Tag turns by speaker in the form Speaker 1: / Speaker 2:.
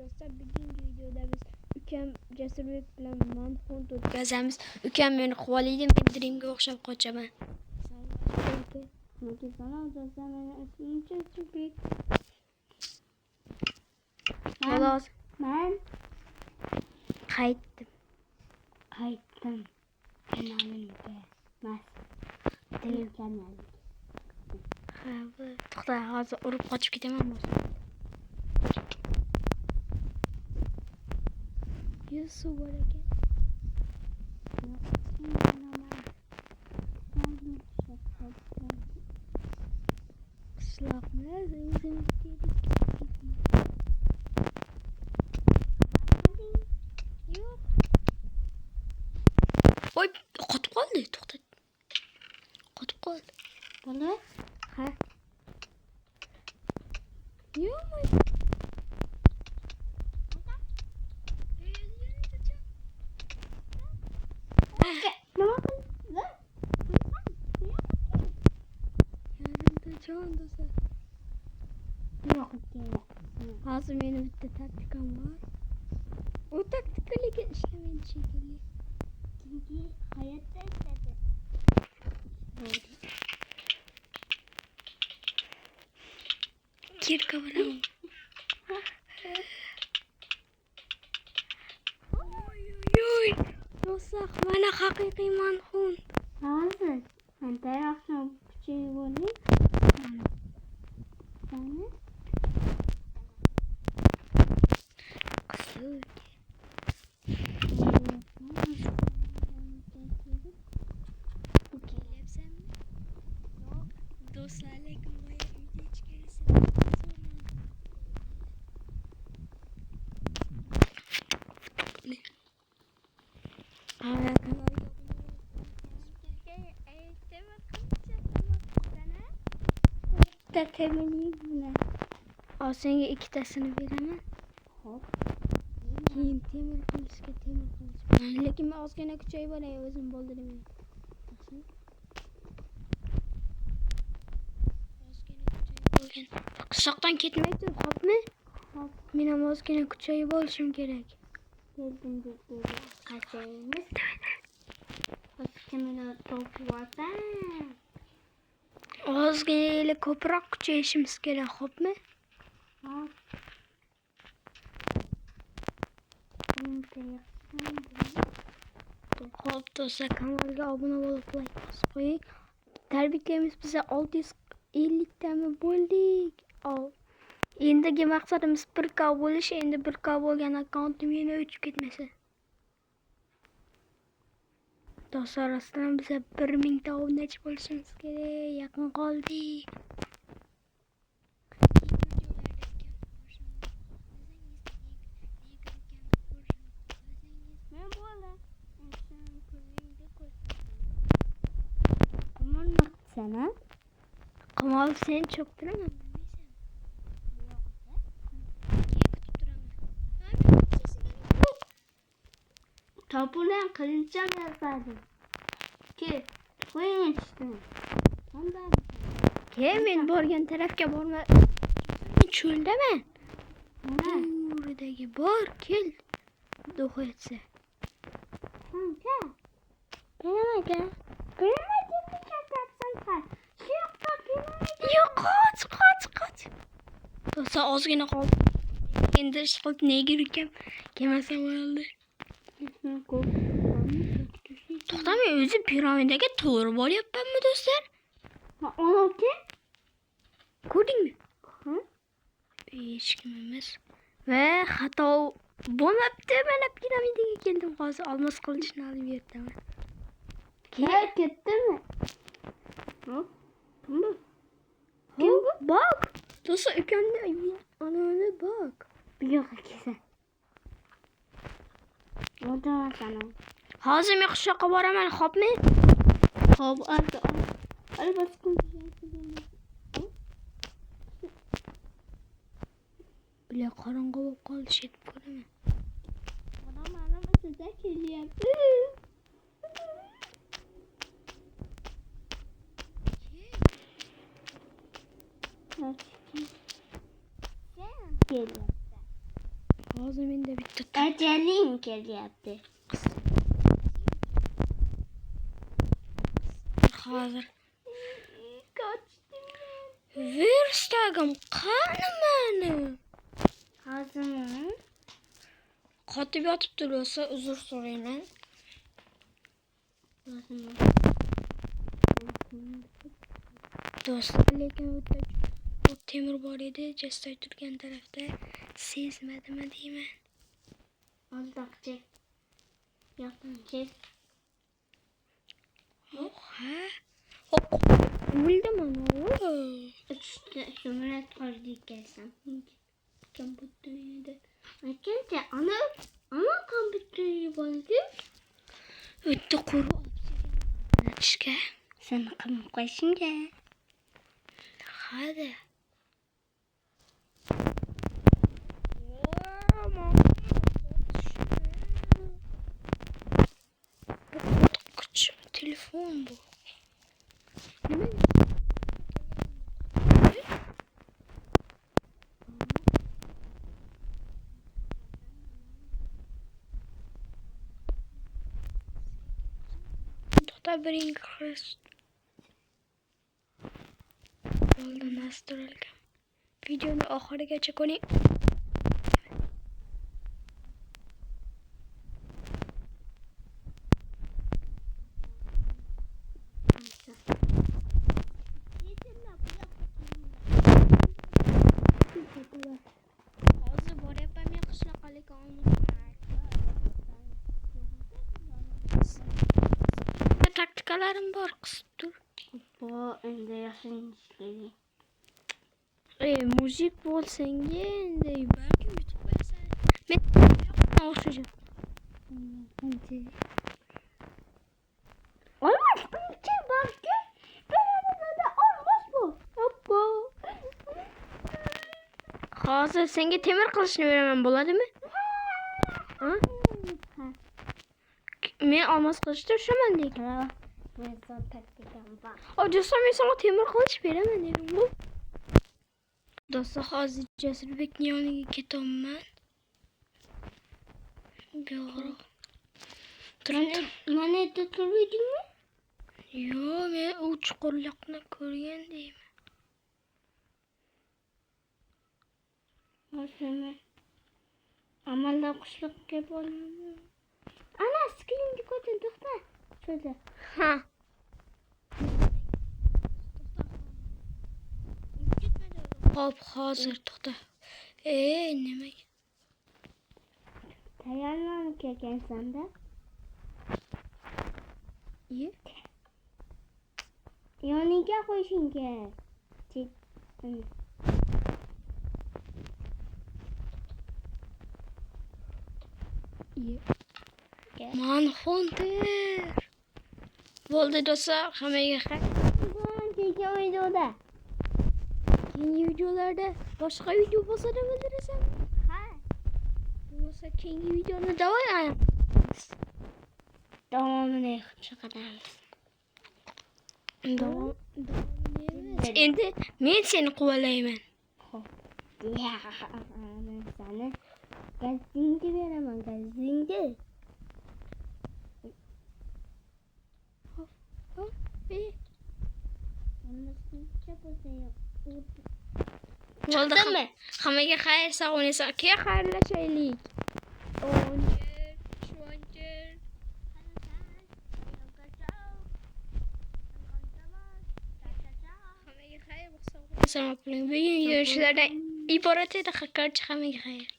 Speaker 1: arkadaşlar. Bugünkü videoda biz Ukam Casurbek bilan Manhunt o'tkazamiz. Ukam meni quvalaydi, men Dreamga o'xshab qochaman. Salom do'stlar, meni ismim Casurbek. Xolos, men qaytdim. Kanalimga. Mas. Dream kanali. Ha, to'xta, hozir urib qochib ketaman bo'lsa. Yusuf bor ekan. Qishloqni o'zimiz keldik. Yo'q. Voy, qotib qoldi. To'xta. Qotib qoldi. Bola? Ha. Yo'qmi? Hozir meni bitta taktikam bor. U taktika lekin ishlamaydi shekilli. Chunki hayotda ishladi. Kirka bilan. Oy. Do'stlar, mana haqiqiy Manhunt. Hozir men tayoqni kuchayib oling. Mana do'stlar, lekin boya uyda ichkarisi senga ikkitasini beraman. Hop. Keyin temir qilishga temir qilish. Lekin men ozgina kuchayib olay, o'zim bo'ldirmayman. Qishloqdan ketmay tur, xo'pmi? Hop. Men ham ozgina kuchayib olishim kerak. Keldim deb qachaymiz. Ozgina to'plasam. Ozgina ko'proq kuchayishimiz kerak, xo'pmi? Hop. Hop do'stlar, kanalga obuna bo'lib like bosib qo'ying. Tabriklaymiz, biz 650 tami bo'ldik. Endigi maqsadimiz 1K bo'lish. Endi 1K bo'lgan akkauntim yana o'chib ketmasa. Do'stlar, rostdan biz 1000 ta obunachi bo'lishimiz kerak. Yaqin qoldik. Sana Kamal seni çok duramam. Tapulan kılıçam yapardım. Ki koyun işte. Kemin borgan tarafga borma. Cho'ldami? Buradagi bor, kel. Duxu etsa. Qancha? Kelamaga. Yok, kaç. Do'stlar, ozgina qoldi. Endi ish qilib nega yurgan? Kelmasam bo'ldi. To'xtami, o'zi piramidaga to'g'ri boryapmanmi do'stlar? Ha, onaki? Ko'rdingmi? Ha? Hech kim emas. Va xato bo'lmabdi. Mana piramidaga keldim. Hozir olmos qilichni olib yuribman. Ketdimi? Hop. Bak. Do'stlar, ukamni anani bak. Bu yoqqa kelsa. O'rdaman sana. Hozir men qishloqqa boraman, xo'pmi? Xo'p, albatta. Bile qorong'i bo'lib qoldi, shetib ko'raman. Mana bizda kelyapti. Geliyor. Hozir menda bitta
Speaker 2: Ajaling kelyapti.
Speaker 1: hozir
Speaker 2: Qochdim.
Speaker 1: Verstagim qani meni?
Speaker 2: Hozirmi?
Speaker 1: Qotib yotibdi bo'lsa uzr so'rayman. Do'stlar, lekin u temir bor edi, Jastoy turgan tarafda sezmadimi deyman.
Speaker 2: Aldaqchi. Yaqinchi.
Speaker 1: Ha? O'ldim ana.
Speaker 2: Uchta surat qoldi ekansan. Kompyuterda. Aytgancha ana kompyuterga bo'ldi.
Speaker 1: O'tda quru ochishga.
Speaker 2: Seni qilib qo'yishingga.
Speaker 1: Hadi. Telefon bu. Nima? To'xta, biring kirist. Bo'ldi, nastiralgan. Videoni oxirigacha ko'ring. Hozir boryapman men qishlaqalik taktikalarim bor, qisib tur.
Speaker 2: Bu endi yashirinishli.
Speaker 1: Muzik bo'lsanga endi balkim yutib qo'yasan. Men o'xshayman.
Speaker 2: Olmaz buncha balki. Bana olmaz bu. Hoppa.
Speaker 1: Hozir senga temir qilishni beraman, bo'ladimi? Ha? Men olmos qilishni tushaman degan.
Speaker 2: Men son taktikam bor.
Speaker 1: Do'stlar, men senga temir qilish beraman dedim bu. Do'stlar, hozir Jasurbekning yoniga ketaman. Yo'q.
Speaker 2: Mana yerda turdingmi?
Speaker 1: Yo'q, men u chuqurlikni ko'rgan deyman.
Speaker 2: Hozirmi? Amallab qishloqqa bordim. Ana, skrinni ko'rding, to'xta. Shurada.
Speaker 1: Ha. Hop, hozir to'xta. Nima?
Speaker 2: Tayyorlanib kelgansan-da. Yoniga qo'yishing kerak.
Speaker 1: Manhunter. Bo'ldi do'stlar, hammaga xayr.
Speaker 2: Keyingi videoda.
Speaker 1: Keyingi videolarda boshqa video bo'lsa da bildirasan.
Speaker 2: Ha.
Speaker 1: Bo'lmasa keyingi videoni davom
Speaker 2: Davomini chiqaramiz.
Speaker 1: Davom. Endi men seni quvalayman.
Speaker 2: Ya, men seni gazingga beraman, gazingga.
Speaker 1: Bo'ldimi? Hammaga xayr, sog' bo'ling. Keyin xayrlashaylik. Hammaga xayr, sog' bo'ling. Bugun yurishlardan iborat edi. Hammaga xayr.